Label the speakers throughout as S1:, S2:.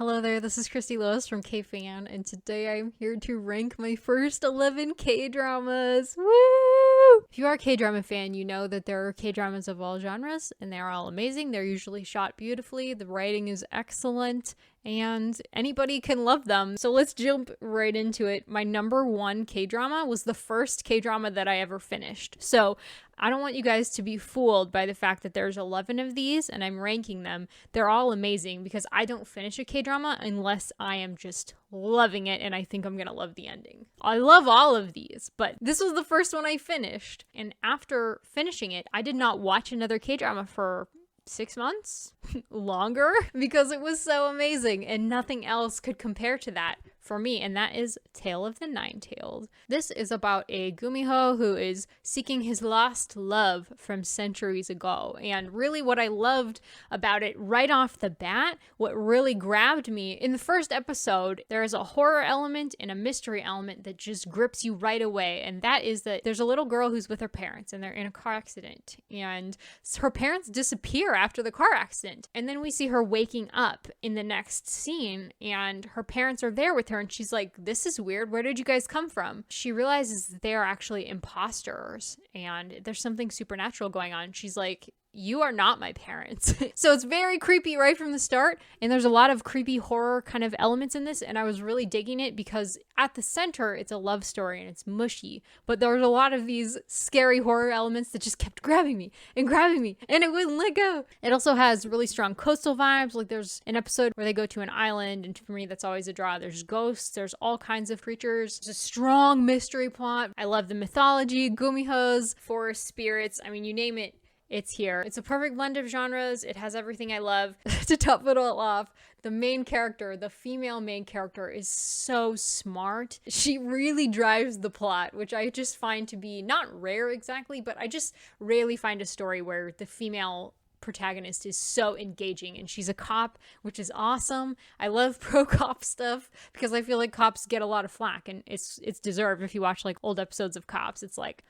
S1: Hello there, this is Christy Lois from K-Fan, and today I'm here to rank my first 11 K-dramas. Woo! If you are a K-drama fan, you know that there are K-dramas of all genres, and they are all amazing. They're usually shot beautifully, the writing is excellent, and anybody can love them. So let's jump right into it. My number one K-drama was the first K-drama that I ever finished. So I don't want you guys to be fooled by the fact that there's 11 of these and I'm ranking them. They're all amazing because I don't finish a K-drama unless I am just loving it and I think I'm gonna love the ending. I love all of these, but this was the first one I finished. And after finishing it, I did not watch another K-drama for 6 months longer because it was so amazing and nothing else could compare to that for me, and that is Tale of the NineTailed. This is about a gumiho who is seeking his lost love from centuries ago, and really what I loved about it right off the bat, what really grabbed me, in the first episode, there is a horror element and a mystery element that just grips you right away, and that is that there's a little girl who's with her parents, and they're in a car accident, and her parents disappear after the car accident, and then we see her waking up in the next scene, and her parents are there with her, and she's like, this is weird, where did you guys come from? She realizes that they are actually imposters and there's something supernatural going on. She's like, you are not my parents. So it's very creepy right from the start, and there's a lot of creepy horror kind of elements in this, and I was really digging it because at the center it's a love story and it's mushy, but there was a lot of these scary horror elements that just kept grabbing me and it wouldn't let go. It also has really strong coastal vibes. Like there's an episode where they go to an island, and for me that's always a draw. There's ghosts, there's all kinds of creatures, there's a strong mystery plot. I love the mythology, gumihos, forest spirits, I mean, you name it, it's here. It's a perfect blend of genres. It has everything I love. To top it all off, the main character, the female main character, is so smart. She really drives the plot, which I just find to be not rare exactly, but I just rarely find a story where the female protagonist is so engaging, and she's a cop, which is awesome. I love pro cop stuff because I feel like cops get a lot of flack, and it's deserved. If you watch like old episodes of Cops, it's like,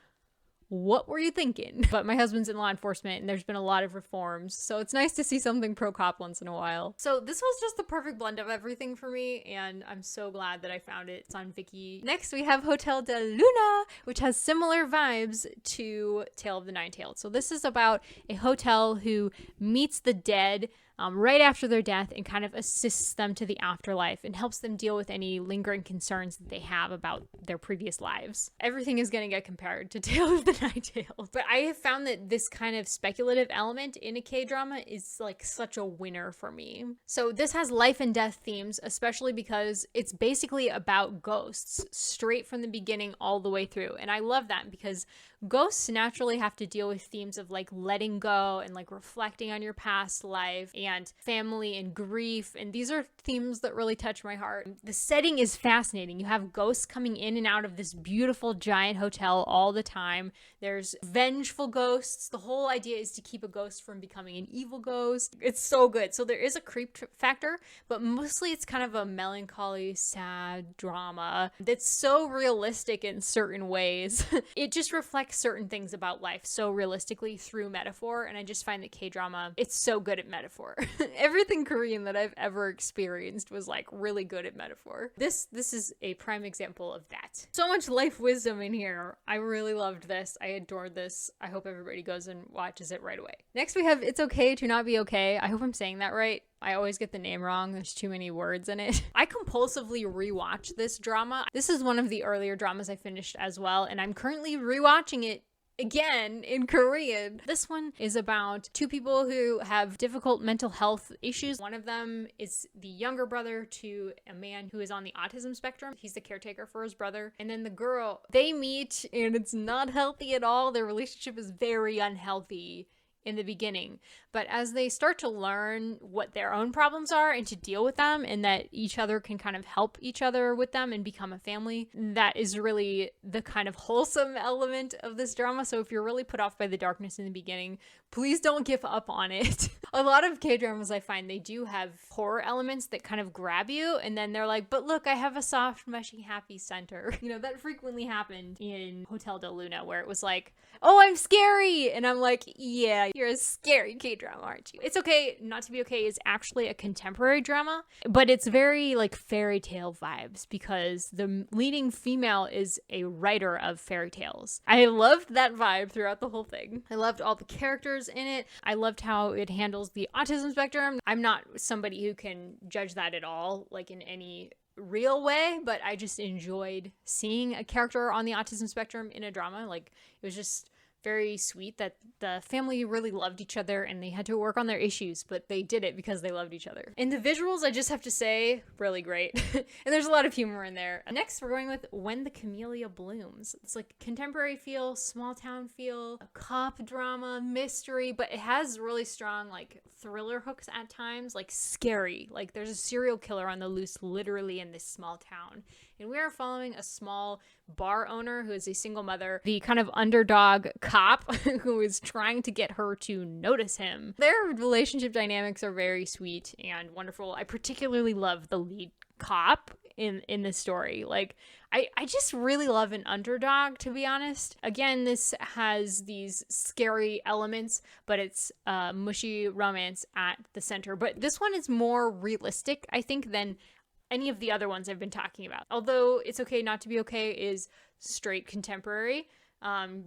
S1: what were you thinking? But my husband's in law enforcement and there's been a lot of reforms, so it's nice to see something pro-cop once in a while. So this was just the perfect blend of everything for me, and I'm so glad that I found it. It's on Viki. Next we have Hotel de Luna, which has similar vibes to Tale of the Nine-Tailed. So this is about a hotel who meets the dead right after their death and kind of assists them to the afterlife and helps them deal with any lingering concerns that they have about their previous lives. Everything is going to get compared to Tale of the Nine-Tailed. But I have found that this kind of speculative element in a K-drama is like such a winner for me. So this has life and death themes, especially because it's basically about ghosts straight from the beginning all the way through. And I love that because ghosts naturally have to deal with themes of like letting go and like reflecting on your past life and family and grief, and these are themes that really touch my heart. The setting is fascinating. You have ghosts coming in and out of this beautiful giant hotel all the time. There's vengeful ghosts. The whole idea is to keep a ghost from becoming an evil ghost. It's so good. So there is a creep factor, but mostly it's kind of a melancholy, sad drama that's so realistic in certain ways. It just reflects certain things about life so realistically through metaphor, and I just find that K-drama, it's so good at metaphor. Everything Korean that I've ever experienced was like really good at metaphor. This is a prime example of that. So much life wisdom in here. I really loved this. I adored this. I hope everybody goes and watches it right away. Next we have It's Okay to Not Be Okay. I hope I'm saying that right. I always get the name wrong. There's too many words in it. I compulsively rewatch this drama. This is one of the earlier dramas I finished as well, and I'm currently rewatching it again in Korean. This one is about two people who have difficult mental health issues. One of them is the younger brother to a man who is on the autism spectrum. He's the caretaker for his brother. And then the girl, they meet and it's not healthy at all. Their relationship is very unhealthy in the beginning, but as they start to learn what their own problems are and to deal with them, and that each other can kind of help each other with them and become a family, that is really the kind of wholesome element of this drama. So if you're really put off by the darkness in the beginning, please don't give up on it. A lot of K-dramas, I find, they do have horror elements that kind of grab you, and then they're like, but look, I have a soft, mushy, happy center. You know, that frequently happened in Hotel de Luna, where it was like, oh, I'm scary! And I'm like, yeah, You're a scary K-drama, aren't you? It's Okay Not to Be Okay is actually a contemporary drama, but it's very like fairy tale vibes because the leading female is a writer of fairy tales. I loved that vibe throughout the whole thing. I loved all the characters in it. I loved how it handles the autism spectrum. I'm not somebody who can judge that at all, like in any real way, but I just enjoyed seeing a character on the autism spectrum in a drama. Like, it was just very sweet that the family really loved each other and they had to work on their issues, but they did it because they loved each other. And the visuals, I just have to say, really great. And there's a lot of humor in there. Next, we're going with When the Camellia Blooms. It's like contemporary feel, small town feel, a cop drama, mystery, but it has really strong like thriller hooks at times, like scary. Like there's a serial killer on the loose literally in this small town. And we are following a small bar owner who is a single mother, the kind of underdog cop who is trying to get her to notice him. Their relationship dynamics are very sweet and wonderful. I particularly love the lead cop in this story. Like, I just really love an underdog, to be honest. Again, this has these scary elements, but it's mushy romance at the center. But this one is more realistic, I think, than any of the other ones I've been talking about. Although It's Okay Not to Be Okay is straight contemporary,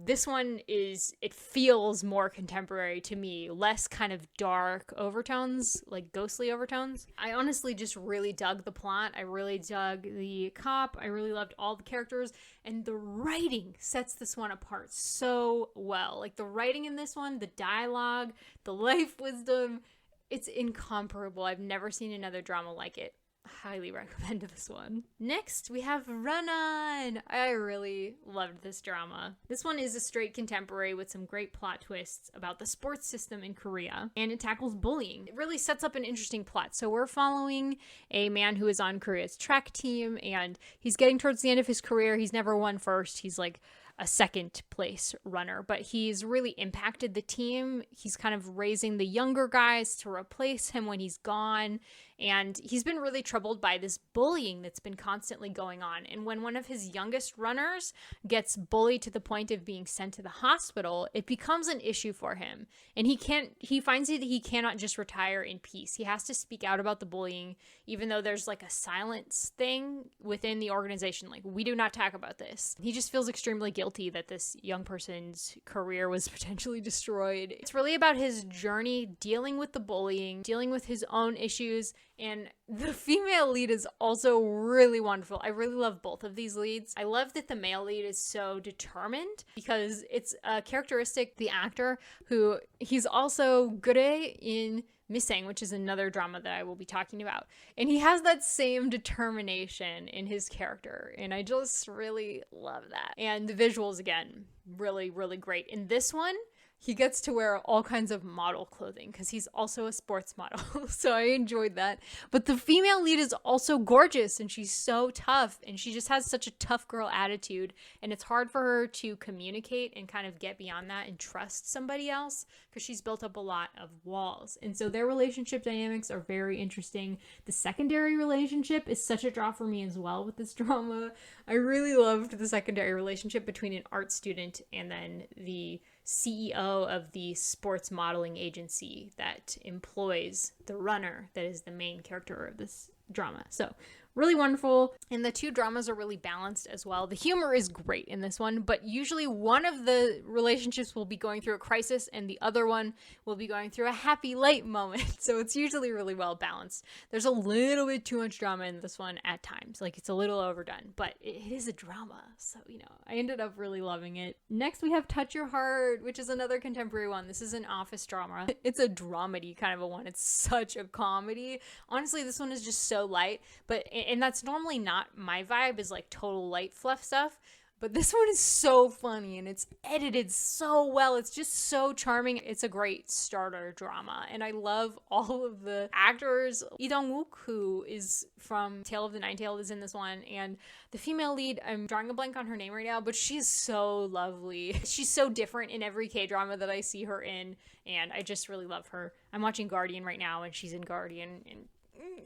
S1: this one it feels more contemporary to me, less kind of dark overtones, like ghostly overtones. I honestly just really dug the plot. I really dug the cop. I really loved all the characters, and the writing sets this one apart so well. Like the writing in this one, the dialogue, the life wisdom, it's incomparable. I've never seen another drama like it. Highly recommend this one. Next, we have Run-On. I really loved this drama. This one is a straight contemporary with some great plot twists about the sports system in Korea, and it tackles bullying. It really sets up an interesting plot. So we're following a man who is on Korea's track team, and he's getting towards the end of his career. He's never won first. He's like a second place runner, but he's really impacted the team. He's kind of raising the younger guys to replace him when he's gone. And he's been really troubled by this bullying that's been constantly going on. And when one of his youngest runners gets bullied to the point of being sent to the hospital, it becomes an issue for him. And he finds that he cannot just retire in peace. He has to speak out about the bullying, even though there's like a silence thing within the organization. Like, we do not talk about this. He just feels extremely guilty that this young person's career was potentially destroyed. It's really about his journey dealing with the bullying, dealing with his own issues. And the female lead is also really wonderful. I really love both of these leads. I love that the male lead is so determined because it's a characteristic, the actor, who he's also Gure in Misaeng, which is another drama that I will be talking about. And he has that same determination in his character. And I just really love that. And the visuals, again, really, really great. In this one, he gets to wear all kinds of model clothing because he's also a sports model. So I enjoyed that. But the female lead is also gorgeous, and she's so tough, and she just has such a tough girl attitude. And it's hard for her to communicate and kind of get beyond that and trust somebody else because she's built up a lot of walls. And so their relationship dynamics are very interesting. The secondary relationship is such a draw for me as well with this drama. I really loved the secondary relationship between an art student and then the CEO of the sports modeling agency that employs the runner that is the main character of this drama. So really wonderful. And the two dramas are really balanced as well. The humor is great in this one, but usually one of the relationships will be going through a crisis and the other one will be going through a happy light moment. So it's usually really well balanced. There's a little bit too much drama in this one at times. Like, it's a little overdone, but it is a drama. So, I ended up really loving it. Next, we have Touch Your Heart, which is another contemporary one. This is an office drama. It's a dramedy kind of a one. It's such a comedy. Honestly, this one is just so light, and that's normally not my vibe, is like total light fluff stuff. But this one is so funny and it's edited so well. It's just so charming. It's a great starter drama. And I love all of the actors. Lee Dong-wook, who is from Tale of the NineTailed, is in this one. And the female lead, I'm drawing a blank on her name right now, but she's so lovely. She's so different in every K-drama that I see her in. And I just really love her. I'm watching Guardian right now and she's in Guardian, and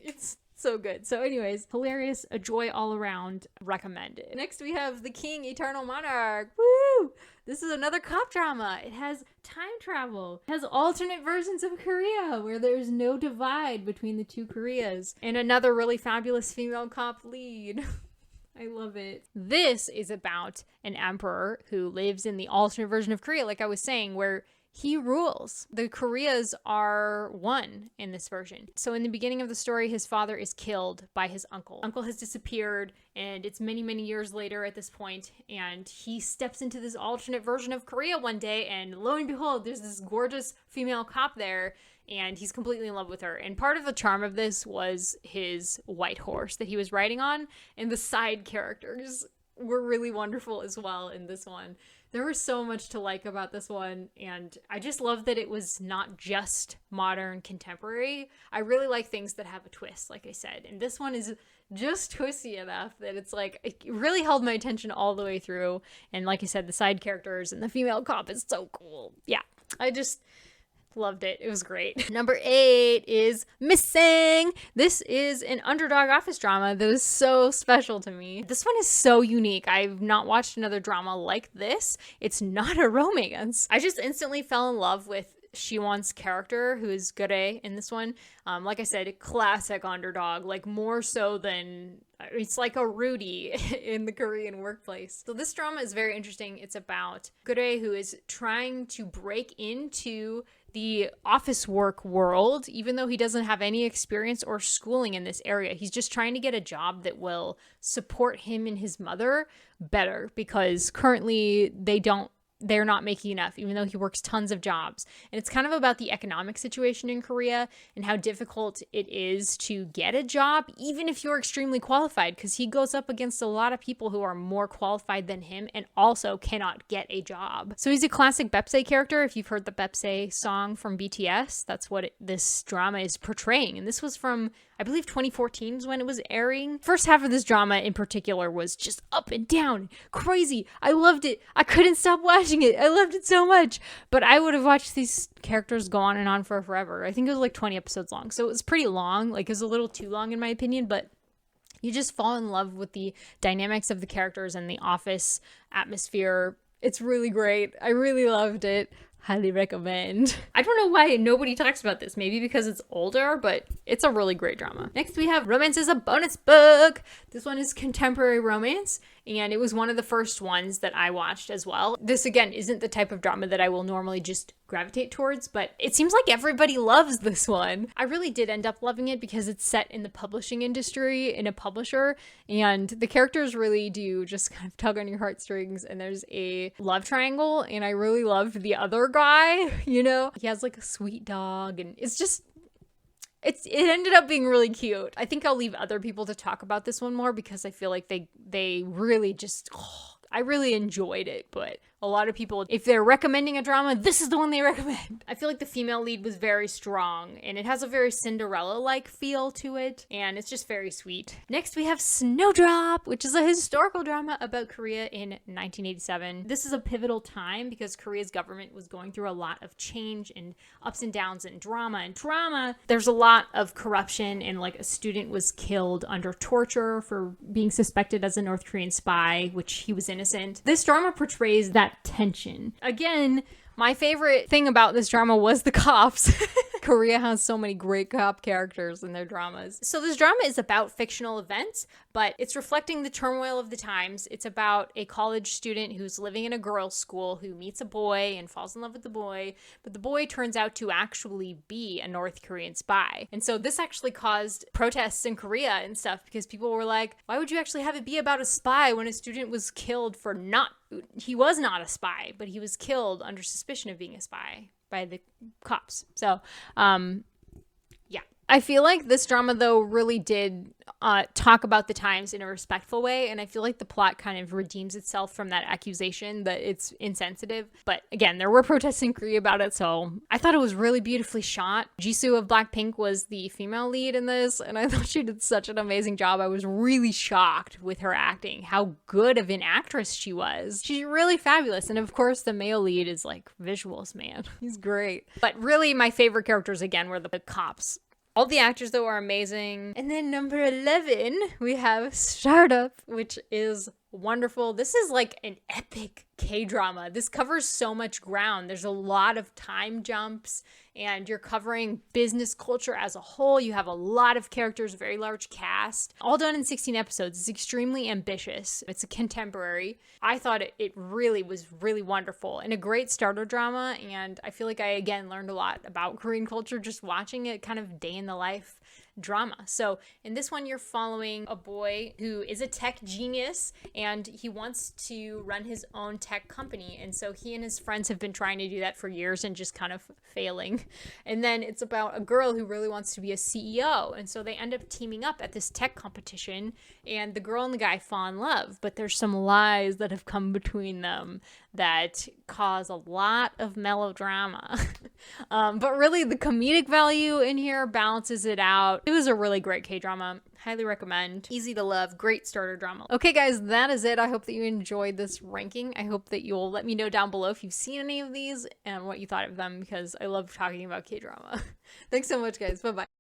S1: it's So good. So anyways, hilarious, a joy all around, recommended. Next we have The King, Eternal Monarch. Woo! This is another cop drama. It has time travel. It has alternate versions of Korea where there's no divide between the two Koreas. And another really fabulous female cop lead. I love it. This is about an emperor who lives in the alternate version of Korea, like I was saying, where he rules. The Koreas are one in this version. So in the beginning of the story, his father is killed by his uncle. Uncle has disappeared, and it's many, many years later at this point, and he steps into this alternate version of Korea one day, and lo and behold, there's this gorgeous female cop there, and he's completely in love with her. And part of the charm of this was his white horse that he was riding on, and the side characters were really wonderful as well in this one. There was so much to like about this one, and I just love that it was not just modern contemporary. I really like things that have a twist, like I said, and this one is just twisty enough that it's like, it really held my attention all the way through, and like I said, the side characters and the female cop is so cool. Yeah, I just loved it. It was great. Number 8 is Misaeng. This is an underdog office drama that is so special to me. This one is so unique. I've not watched another drama like this. It's not a romance. I just instantly fell in love with Siwon's character, who is Kdrae in this one. Like I said, a classic underdog, like more so than, it's like a Rudy in the Korean workplace. So this drama is very interesting. It's about Kdrae, who is trying to break into the office work world, even though he doesn't have any experience or schooling in this area. He's just trying to get a job that will support him and his mother better, because currently they're not making enough, even though he works tons of jobs. And it's kind of about the economic situation in Korea and how difficult it is to get a job, even if you're extremely qualified, because he goes up against a lot of people who are more qualified than him and also cannot get a job. So he's a classic Bepse character. If you've heard the Bepse song from BTS, that's what this drama is portraying. And this was from, I believe 2014 is when it was airing. First half of this drama in particular was just up and down, crazy. I loved it. I couldn't stop watching it. I loved it so much. But I would have watched these characters go on and on for forever. I think it was like 20 episodes long. So it was pretty long. Like, it was a little too long in my opinion, but you just fall in love with the dynamics of the characters and the office atmosphere. It's really great. I really loved it. Highly recommend. I don't know why nobody talks about this. Maybe because it's older, but it's a really great drama. Next we have Romance is a Bonus Book. This one is contemporary romance, and it was one of the first ones that I watched as well. This, again, isn't the type of drama that I will normally just gravitate towards, but it seems like everybody loves this one. I really did end up loving it because it's set in the publishing industry, in a publisher, and the characters really do just kind of tug on your heartstrings, and there's a love triangle, and I really loved the other guy, you know? He has like a sweet dog, and it's just, it ended up being really cute. I think I'll leave other people to talk about this one more because I feel like they really just, I really enjoyed it, but a lot of people, if they're recommending a drama, this is the one they recommend. I feel like the female lead was very strong, and it has a very Cinderella-like feel to it, and it's just very sweet. Next, we have Snowdrop, which is a historical drama about Korea in 1987. This is a pivotal time because Korea's government was going through a lot of change and ups and downs and drama. There's a lot of corruption, and like a student was killed under torture for being suspected as a North Korean spy, which he was innocent. This drama portrays that tension. Again, my favorite thing about this drama was the cops. Korea has so many great cop characters in their dramas. So this drama is about fictional events, but it's reflecting the turmoil of the times. It's about a college student who's living in a girls' school who meets a boy and falls in love with the boy, but the boy turns out to actually be a North Korean spy. And so this actually caused protests in Korea and stuff because people were like, why would you actually have it be about a spy when a student was killed for he was not a spy, but he was killed under suspicion of being a spy by the cops. So, yeah. I feel like this drama, though, really did talk about the times in a respectful way, and I feel like the plot kind of redeems itself from that accusation that it's insensitive. But again, there were protests in Korea about it, so I thought it was really beautifully shot. Jisoo of Blackpink was the female lead in this, and I thought she did such an amazing job. I was really shocked with her acting, how good of an actress she was. She's really fabulous, and of course the male lead is like visuals, man. He's great. But really my favorite characters again were the cops. All the actors, though, are amazing. And then number 11, we have Startup, which is wonderful. This is like an epic K-drama. This covers so much ground. There's a lot of time jumps, and you're covering business culture as a whole. You have a lot of characters, very large cast, all done in 16 episodes. It's extremely ambitious. It's a contemporary. I thought it really was really wonderful and a great starter drama. And I feel like I, again, learned a lot about Korean culture just watching it, kind of day in the life drama. So in this one, you're following a boy who is a tech genius and he wants to run his own tech company. And so he and his friends have been trying to do that for years and just kind of failing. And then it's about a girl who really wants to be a CEO. And so they end up teaming up at this tech competition, and the girl and the guy fall in love, but there's some lies that have come between them that cause a lot of melodrama. But really the comedic value in here balances it out. It was a really great K-drama. Highly recommend. Easy to love. Great starter drama. Okay, guys, that is it. I hope that you enjoyed this ranking. I hope that you'll let me know down below if you've seen any of these and what you thought of them, because I love talking about K-drama. Thanks so much, guys. Bye-bye.